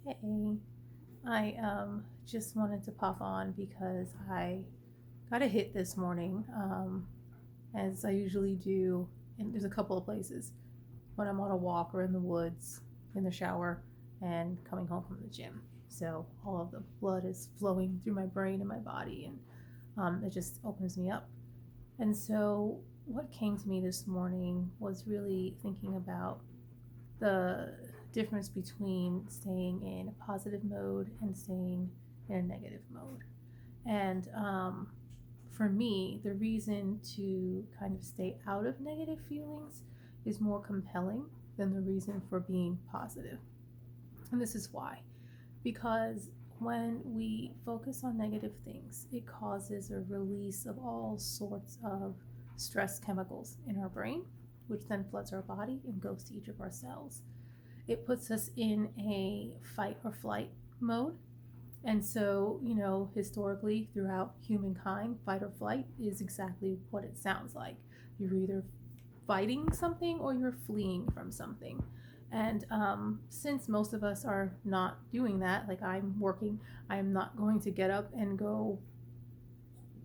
Hey, I just wanted to pop on because I got a hit this morning, as I usually do. And there's a couple of places when I'm on a walk or in the woods, in the shower, and coming home from the gym. So all of the blood is flowing through my brain and my body, and it just opens me up. And so what came to me this morning was really thinking about the difference between staying in a positive mode and staying in a negative mode. And for me, the reason to kind of stay out of negative feelings is more compelling than the reason for being positive. And this is why. Because when we focus on negative things, it causes a release of all sorts of stress chemicals in our brain, which then floods our body and goes to each of our cells. It puts us in a fight or flight mode. And so, historically, throughout humankind, fight or flight is exactly what it sounds like. You're either fighting something or you're fleeing from something. And since most of us are not doing that, like I'm working, I'm not going to get up and go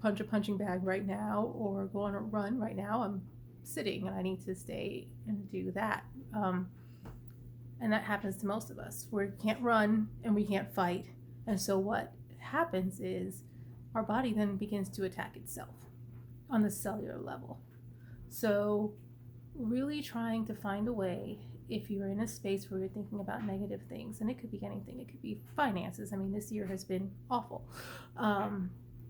punch a punching bag right now or go on a run right now. I'm sitting and I need to stay and do that. And that happens to most of us. We can't run and we can't fight. And so what happens is our body then begins to attack itself on the cellular level. So really trying to find a way, if you're in a space where you're thinking about negative things, and it could be anything, it could be finances. I mean, this year has been awful.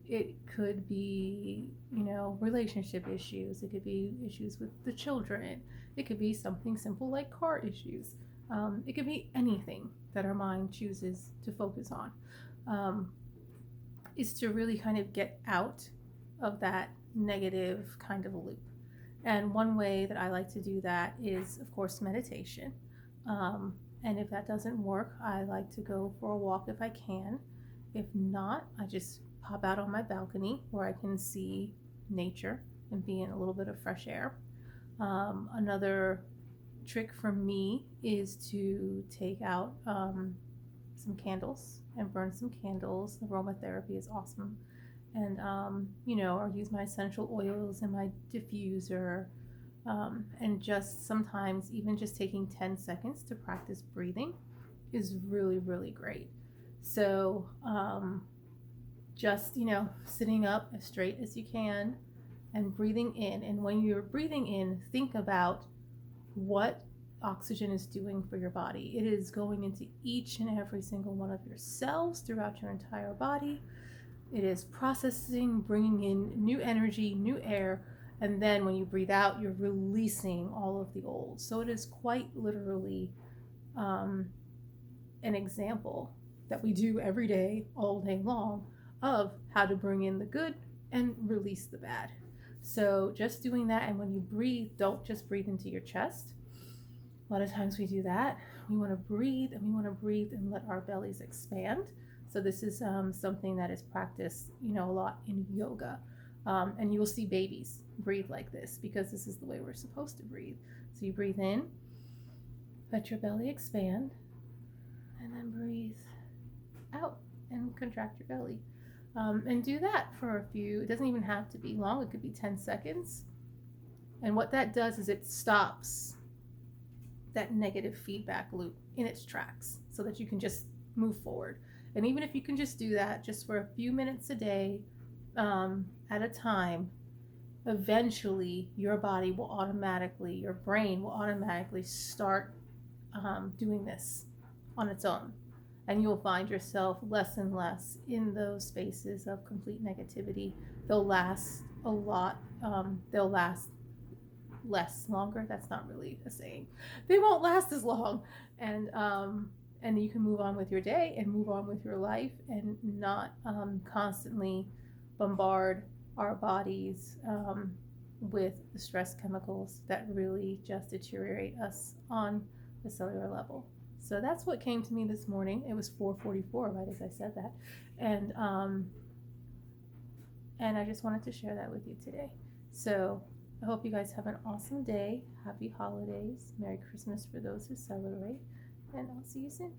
It could be, relationship issues. It could be issues with the children. It could be something simple like car issues. It could be anything that our mind chooses to focus on. Is to really kind of get out of that negative kind of loop. And one way that I like to do that is, of course, meditation. And if that doesn't work, I like to go for a walk if I can. If not, I just pop out on my balcony where I can see nature and be in a little bit of fresh air. Another trick for me is to take out some candles and burn some candles. Aromatherapy is awesome. And, or use my essential oils and my diffuser. And just sometimes, even just taking 10 seconds to practice breathing is really, really great. So, just, sitting up as straight as you can and breathing in. And when you're breathing in, think about what oxygen is doing for your body. It is going into each and every single one of your cells throughout your entire body. It is processing, bringing in new energy, new air, and then when you breathe out, you're releasing all of the old. So it is quite literally an example that we do every day, all day long, of how to bring in the good and release the bad. So just doing that, and when you breathe, don't just breathe into your chest. A lot of times we do that. We want to breathe and let our bellies expand. So this is something that is practiced, a lot in yoga. And you will see babies breathe like this because this is the way we're supposed to breathe. So you breathe in, let your belly expand, and then breathe out and contract your belly. And do that for a few, it doesn't even have to be long, it could be 10 seconds. And what that does is it stops that negative feedback loop in its tracks so that you can just move forward. And even if you can just do that just for a few minutes a day at a time, eventually your body will automatically, your brain will automatically start doing this on its own. And you'll find yourself less and less in those spaces of complete negativity. They'll last a lot. They'll last longer. That's not really a saying. They won't last as long. And you can move on with your day and move on with your life and not constantly bombard our bodies with the stress chemicals that really just deteriorate us on the cellular level. So that's what came to me this morning. It was 4:44, right as I said that, and I just wanted to share that with you today. So I hope you guys have an awesome day. Happy holidays. Merry Christmas for those who celebrate. And I'll see you soon.